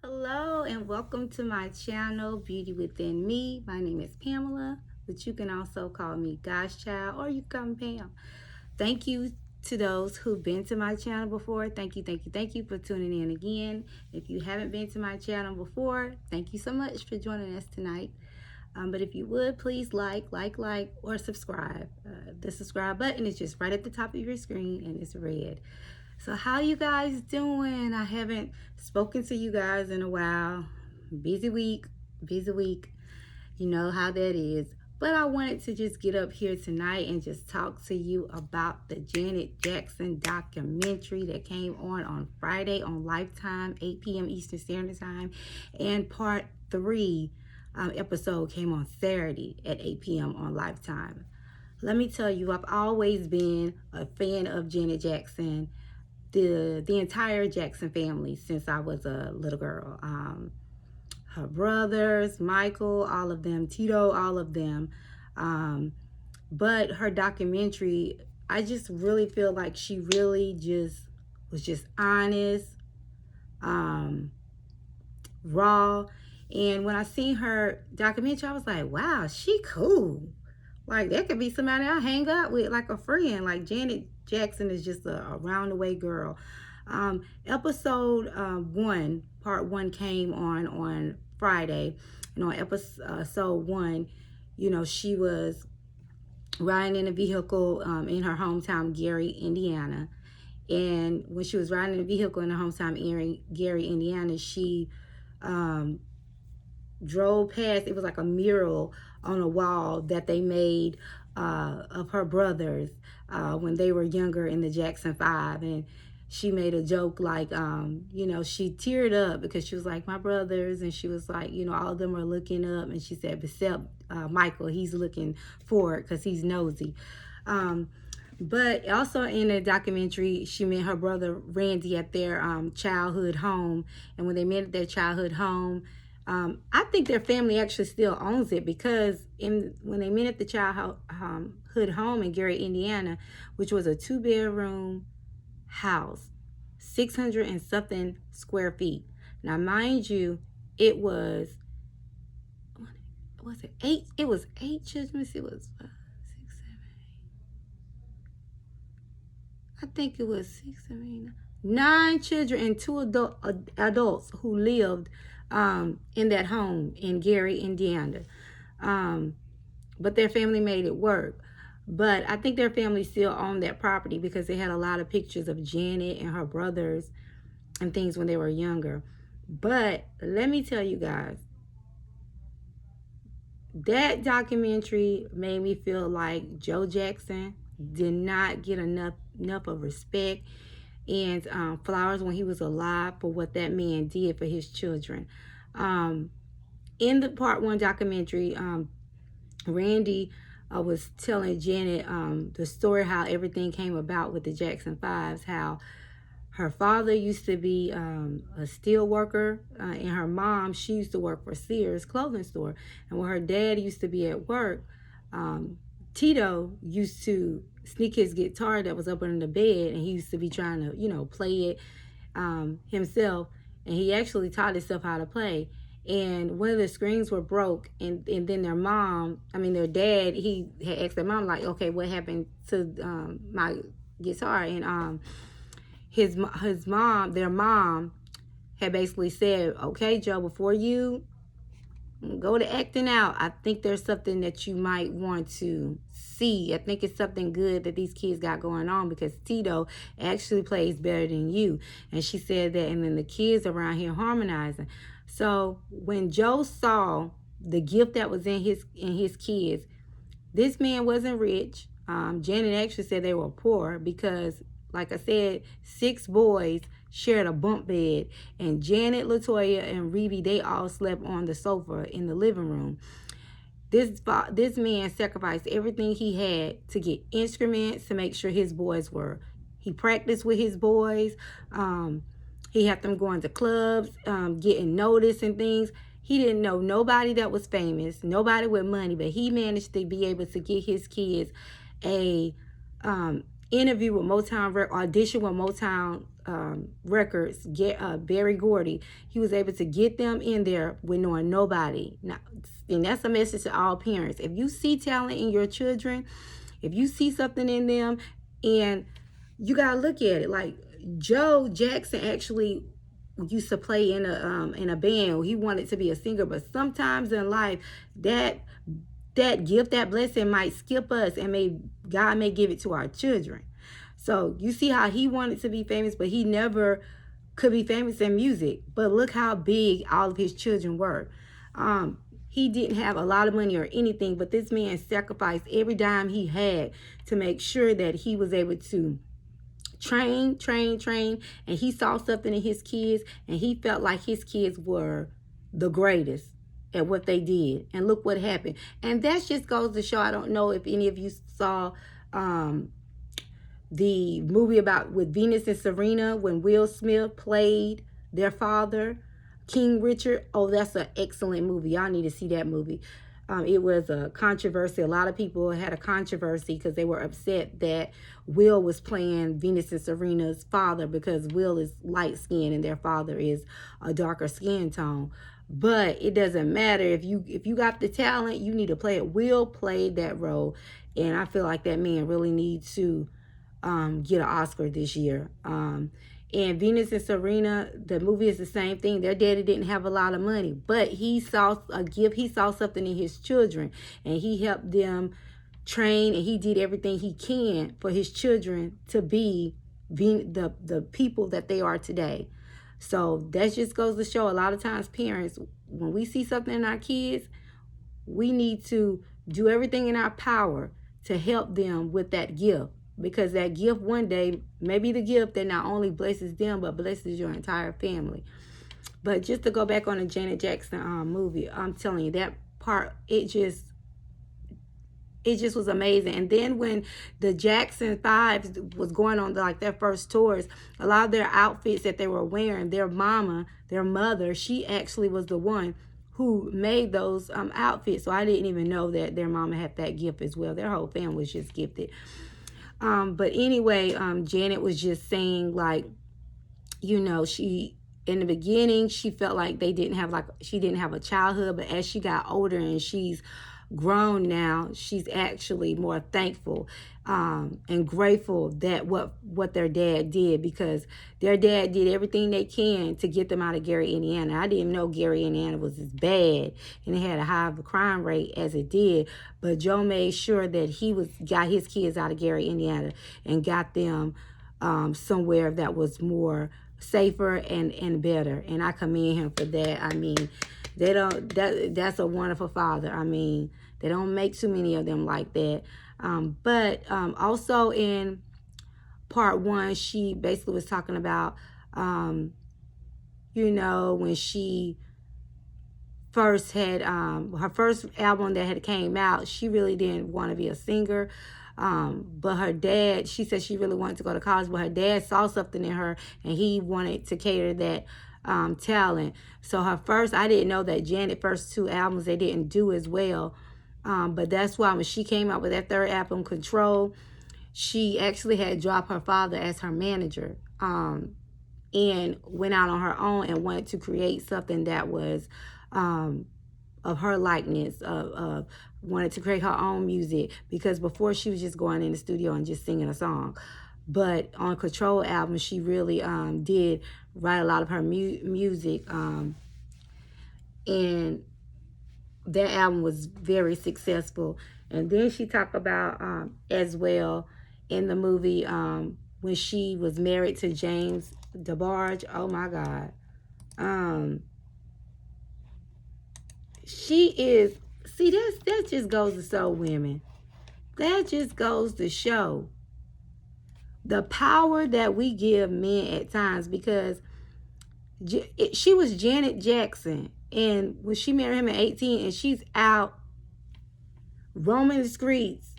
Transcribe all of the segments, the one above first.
Hello, and welcome to my channel, Beauty Within Me. My name is Pamela, but you can also call me God's Child, or you can call me Pam. Thank you to those who've been to my channel before. Thank you for tuning in again. If you haven't been to my channel before, thank you so much for joining us tonight. But if you would, please like, or subscribe. The subscribe button is just right at the top of your screen, and it's red. So how you guys doing? I haven't spoken to you guys in a while. Busy week. You know how that is. But I wanted to just get up here tonight and just talk to you about the Janet Jackson documentary that came on Friday on Lifetime, 8 p.m. Eastern Standard Time. And part 3 episode came on Saturday at 8 p.m. on Lifetime. Let me tell you, I've always been a fan of Janet Jackson, the entire Jackson family since I was a little girl. Her brothers, Michael, all of them, Tito, all of them. But her documentary, I just really feel like she really just was just honest, raw. And when I seen her documentary, I was like, wow, she cool. Like, that could be somebody I hang out with, like a friend. Like, Janet Jackson is just a round-the-way girl. Episode 1, part 1 came on Friday. And on episode 1, you know, she was riding in a vehicle in her hometown, Gary, Indiana. And when she was riding in a vehicle in her hometown, Gary, Indiana, she drove past. It was like a mural on a wall that they made of her brothers when they were younger in the Jackson 5. And she made a joke like, you know, she teared up because she was like, my brothers. And she was like, you know, all of them are looking up. And she said, except Michael, he's looking forward because he's nosy. But also in the documentary, she met her brother Randy at their childhood home. And when they met at their childhood home, I think their family actually still owns it, because when they met at the childhood home in Gary, Indiana, which was a 2-bedroom house, 600 and something square feet. Now, mind you, it was it 8? It was 8 children. It was 5, 6, 7, 8. I think it was 6, 7, 8, 9 children and 2 adults who lived in that home in Gary, Indiana. But their family made it work. But I think their family still owned that property because they had a lot of pictures of Janet and her brothers and things when they were younger. But let me tell you guys, that documentary made me feel like Joe Jackson did not get enough of respect and flowers when he was alive for what that man did for his children. In the part 1 documentary, Randy was telling Janet the story how everything came about with the Jackson 5s, how her father used to be a steel worker, and her mom, she used to work for Sears clothing store. And when her dad used to be at work, Tito used to sneak his guitar that was up under the bed, and he used to be trying to, you know, play it himself. And he actually taught himself how to play. And one of the strings were broke, and then their dad, he had asked their mom, like, okay, what happened to my guitar? And their mom had basically said, okay, Joe, before you go to acting out, I think there's something that you might want to see. I think it's something good that these kids got going on, because Tito actually plays better than you. And she said that, and then the kids around here harmonizing. So when Joe saw the gift that was in his kids, this man wasn't rich. Janet actually said they were poor because, like I said, 6 boys shared a bunk bed, and Janet, Latoya, and Rebe, they all slept on the sofa in the living room. This man sacrificed everything he had to get instruments to make sure his boys were. He practiced with his boys. He had them going to clubs, getting noticed and things. He didn't know nobody that was famous, nobody with money, but he managed to be able to get his kids a interview with Motown, audition with Motown records, Barry Gordy, he was able to get them in there with knowing nobody. Now, and that's a message to all parents. If you see talent in your children, if you see something in them, and you gotta look at it. Like Joe Jackson actually used to play in a band. He wanted to be a singer, but sometimes in life, that gift, that blessing might skip us, and God may give it to our children. So you see how he wanted to be famous, but he never could be famous in music. But look how big all of his children were. He didn't have a lot of money or anything, but this man sacrificed every dime he had to make sure that he was able to train, and he saw something in his kids, and he felt like his kids were the greatest at what they did. And look what happened. And that just goes to show, I don't know if any of you saw the movie with Venus and Serena, when Will Smith played their father, King Richard. Oh, that's an excellent movie. Y'all need to see that movie. It was a controversy. A lot of people had a controversy because they were upset that Will was playing Venus and Serena's father, because Will is light skinned and their father is a darker skin tone. But it doesn't matter. If you got the talent, you need to play it. Will played that role, and I feel like that man really needs to get an Oscar this year. And Venus and Serena, the movie is the same thing. Their daddy didn't have a lot of money, but he saw a gift. He saw something in his children, and he helped them train, and he did everything he can for his children to be the people that they are today. So that just goes to show, a lot of times parents, when we see something in our kids, we need to do everything in our power to help them with that gift. Because that gift one day may be the gift that not only blesses them, but blesses your entire family. But just to go back on the Janet Jackson movie, I'm telling you, that part, it just was amazing. And then when the Jackson 5 was going on their first tours, a lot of their outfits that they were wearing, their mother, she actually was the one who made those outfits. So I didn't even know that their mama had that gift as well. Their whole family was just gifted. But anyway, Janet was just saying, like, you know, she, in the beginning, she felt like she didn't have a childhood, but as she got older and she's grown now, she's actually more thankful and grateful that what their dad did, because their dad did everything they can to get them out of Gary, Indiana. I didn't know Gary, Indiana was as bad and it had a high of a crime rate as it did, but Joe made sure that he got his kids out of Gary, Indiana, and got them somewhere that was more safer and better. And I commend him for that. I mean, that's a wonderful father. I mean, they don't make too many of them like that. But also in part 1, she basically was talking about, you know, when she first had her first album that had came out, she really didn't want to be a singer. But her dad, she said she really wanted to go to college, but her dad saw something in her and he wanted to cater that talent. So I didn't know that Janet's first 2 albums, they didn't do as well. But that's why when she came out with that 3rd album, Control, she actually had dropped her father as her manager, and went out on her own and wanted to create something that was of her likeness, wanted to create her own music, because before she was just going in the studio and just singing a song. But on Control album, she really did write a lot of her music, and that album was very successful. And then she talked about as well in the movie when she was married to James DeBarge. Oh my God. She is, see, that just goes to show women. That just goes to show the power that we give men at times, because she was Janet Jackson, and when she married him at 18, and she's out roaming the streets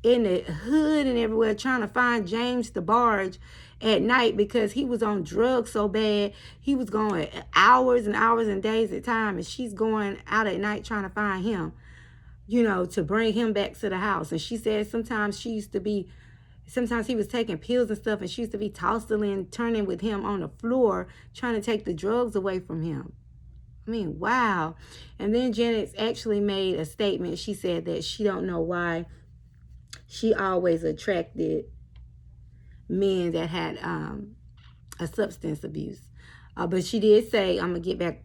in the hood and everywhere trying to find James DeBarge at night, because he was on drugs so bad. He was going hours and hours and days at a time, and she's going out at night trying to find him, you know, to bring him back to the house. And she said sometimes she used to be Sometimes he was taking pills and stuff, and she used to be tossing and turning with him on the floor, trying to take the drugs away from him. I mean, wow. And then Janet actually made a statement. She said that she don't know why she always attracted men that had a substance abuse. But she did say, I'm going to get back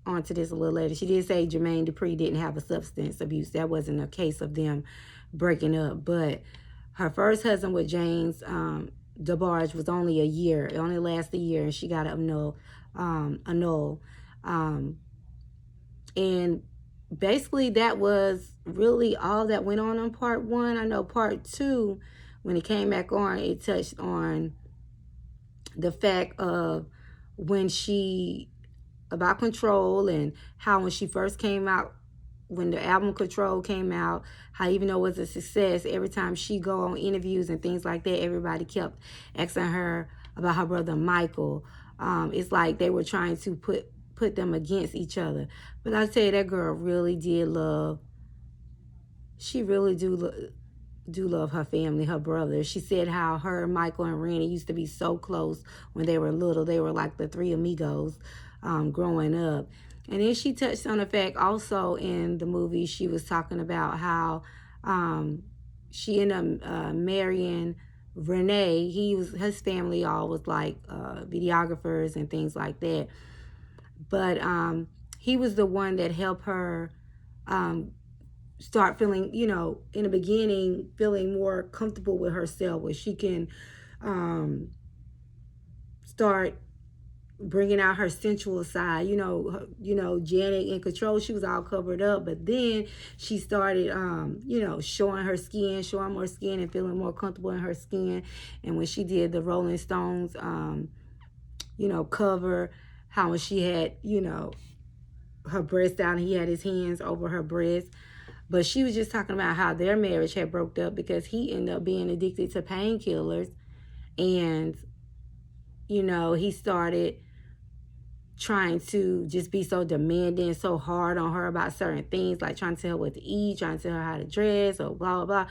onto this a little later. She did say Jermaine Dupri didn't have a substance abuse. That wasn't a case of them breaking up. But her first husband with James DeBarge was only a year. It only lasted a year, and she got annulled. And basically that was really all that went on part one. I know part two, when it came back on, it touched on the fact of when she, about Control, and how when she first came out, when the album Control came out, how even though it was a success, every time she go on interviews and things like that, everybody kept asking her about her brother Michael. It's like they were trying to put them against each other. But I tell you, that girl really did love, she really do love her family, her brother. She said how her, Michael, and Randy used to be so close when they were little. They were like the three amigos growing up. And then she touched on the fact also in the movie, she was talking about how she ended up marrying Renee. His family all was like videographers and things like that. But he was the one that helped her start feeling, in the beginning, feeling more comfortable with herself, where she can start bringing out her sensual side. Janet in Control, she was all covered up, but then she started, showing her skin, showing more skin, and feeling more comfortable in her skin. And when she did the Rolling Stones, cover, how when she had, her breast out, and he had his hands over her breast. But she was just talking about how their marriage had broke up because he ended up being addicted to painkillers. And, he started trying to just be so demanding, so hard on her about certain things, like trying to tell her what to eat, trying to tell her how to dress, or blah, blah, blah.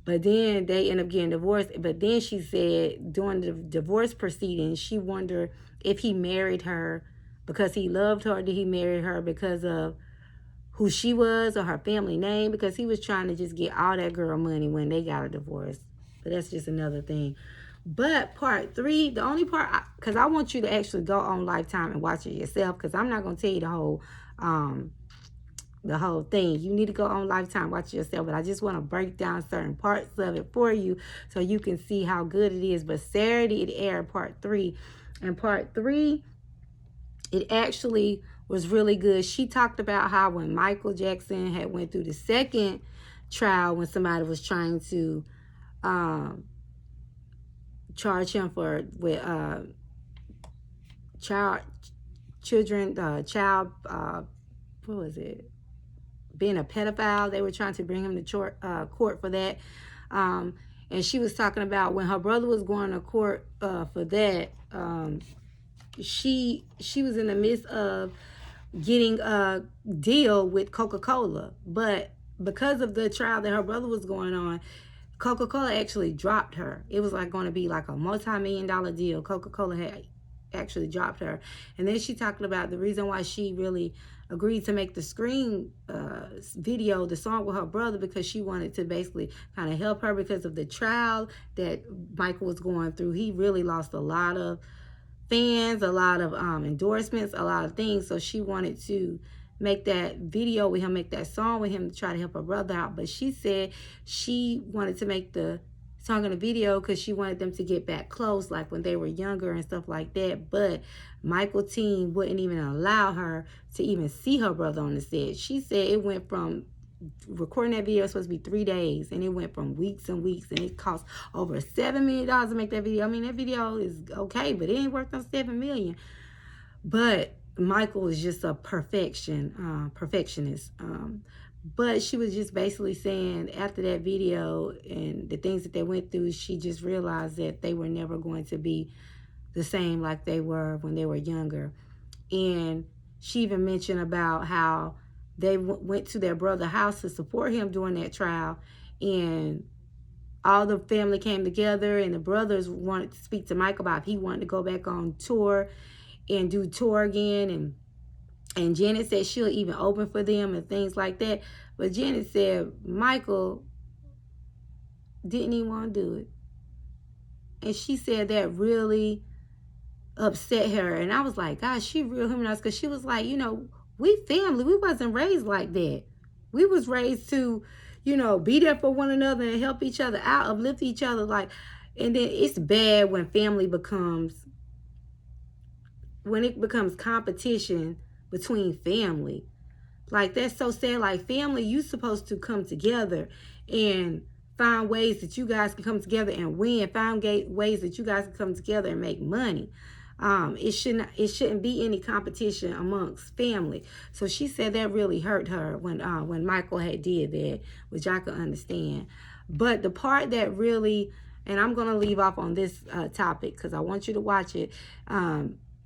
But then they end up getting divorced. But then she said during the divorce proceedings, she wondered if he married her because he loved her, or did he marry her because of who she was or her family name, because he was trying to just get all that girl money when they got a divorce. But that's just another thing. But part three, the only part, because I want you to actually go on Lifetime and watch it yourself, because I'm not going to tell you the whole thing. You need to go on Lifetime, watch it yourself. But I just want to break down certain parts of it for you so you can see how good it is. But Saturday it aired part three. And part three, it actually was really good. She talked about how when Michael Jackson had went through the second trial, when somebody was trying to charge him with child what was it, being a pedophile. They were trying to bring him to court for that. And she was talking about when her brother was going to court for that. She was in the midst of getting a deal with Coca-Cola, but because of the trial that her brother was going on, Coca-Cola actually dropped her. It was like going to be like a multi-million-dollar deal. Coca-Cola had actually dropped her. And then she talked about the reason why she really agreed to make the Scream video, the song with her brother, because she wanted to basically kind of help her because of the trial that Michael was going through. He really lost a lot of fans, a lot of endorsements, a lot of things. So she wanted to make that video with him, make that song with him to try to help her brother out. But she said she wanted to make the song and the video because she wanted them to get back close, like when they were younger and stuff like that. But Michael's team wouldn't even allow her to even see her brother on the set. She said it went from recording that video was supposed to be 3 days, and it went from weeks and weeks, and it cost over $7 million to make that video. I mean, that video is okay, but it ain't worth no $7 million. But Michael is just a perfectionist. But she was just basically saying after that video and the things that they went through, she just realized that they were never going to be the same like they were when they were younger. And she even mentioned about how they went to their brother's house to support him during that trial. And all the family came together, and the brothers wanted to speak to Michael about if he wanted to go back on tour and do tour again. And Janet said she'll even open for them and things like that. But Janet said Michael didn't even want to do it. And she said that really upset her. And I was like, gosh, she real humanized, because she was like, we family. We wasn't raised like that. We was raised to, be there for one another and help each other out, uplift each other. And then it's bad when it becomes competition between family. Like, that's so sad. Like, family, you supposed to come together and find ways that you guys can come together and win. Find ways that you guys can come together and make money. It shouldn't be any competition amongst family. So she said that really hurt her when Michael had did that, which I could understand. But the part that really, and I'm gonna leave off on this topic because I want you to watch it.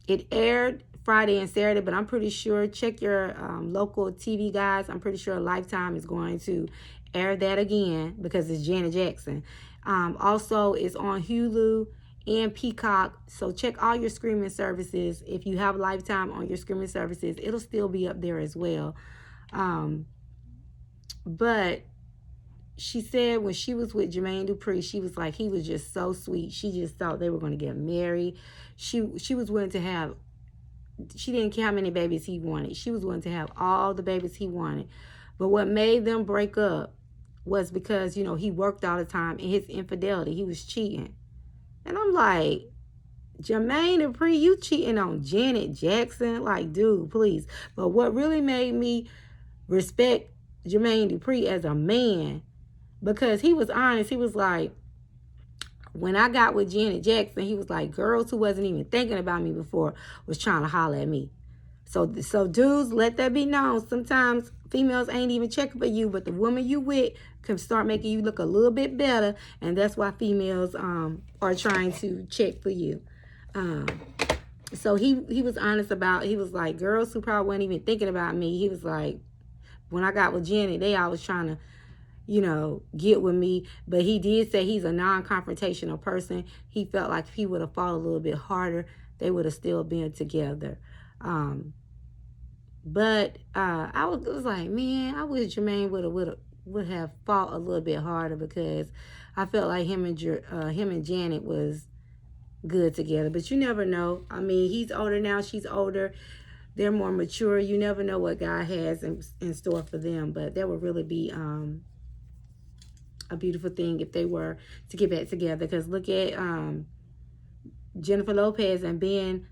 It aired Friday and Saturday, but I'm pretty sure, check your local TV guys. I'm pretty sure Lifetime is going to air that again because it's Janet Jackson. Also, it's on Hulu and Peacock. So check all your streaming services. If you have Lifetime on your streaming services, it'll still be up there as well. But she said when she was with Jermaine Dupri, she was like, he was just so sweet. She just thought they were going to get married. She was willing to have, she didn't care how many babies he wanted. She was willing to have all the babies he wanted. But what made them break up was because, he worked all the time, and his infidelity, he was cheating. And I'm like, Jermaine Dupri, you cheating on Janet Jackson? Like, dude, please. But what really made me respect Jermaine Dupri as a man, because he was honest. He was like, when I got with Janet Jackson, he was like, girls who wasn't even thinking about me before was trying to holler at me. So dudes, let that be known. Sometimes females ain't even checking for you, but the woman you with can start making you look a little bit better, and that's why females are trying to check for you. So he was honest about, he was like, girls who probably weren't even thinking about me, he was like, when I got with Janet, they always trying to, get with me. But he did say he's a non-confrontational person. He felt like if he would have fought a little bit harder, they would have still been together. But I was like, man, I wish Jermaine would have fought a little bit harder, because I felt like him and Janet was good together. But you never know. I mean, he's older now, she's older. They're more mature. You never know what God has in store for them. But that would really be a beautiful thing if they were to get back together. Because look at Jennifer Lopez and Ben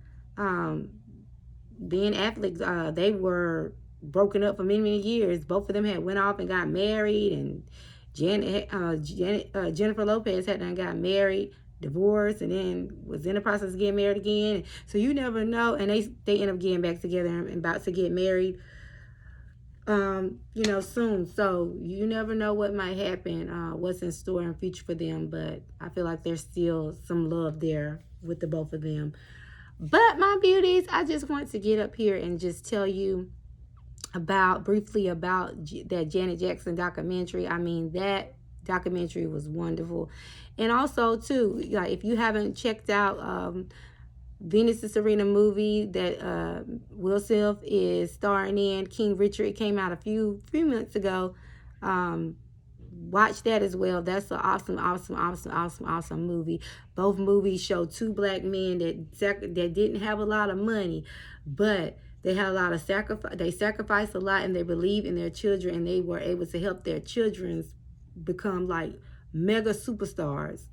Affleck. They were broken up for many, many years. Both of them had went off and got married, and Jennifer Lopez had done got married, divorced, and then was in the process of getting married again. So you never know. And they end up getting back together and about to get married soon. So you never know what might happen, what's in store in future for them. But I feel like there's still some love there with the both of them. But my beauties, I just want to get up here and just tell you briefly about that Janet Jackson documentary. I mean, that documentary was wonderful. And also too, like, if you haven't checked out Venus and Serena movie that Will Smith is starring in, King Richard, it came out a few months ago. Watch that as well. That's an awesome movie. Both movies show two black men that didn't have a lot of money, but they had a lot of sacrifice. They sacrificed a lot, and they believed in their children, and they were able to help their children become like mega superstars.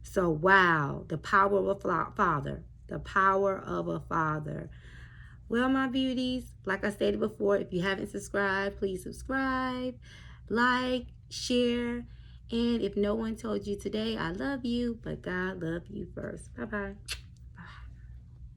So wow, the power of a father. The power of a father. Well, my beauties, like I stated before, if you haven't subscribed, please subscribe, like, share, and if no one told you today, I love you, but God loved you first. Bye-bye.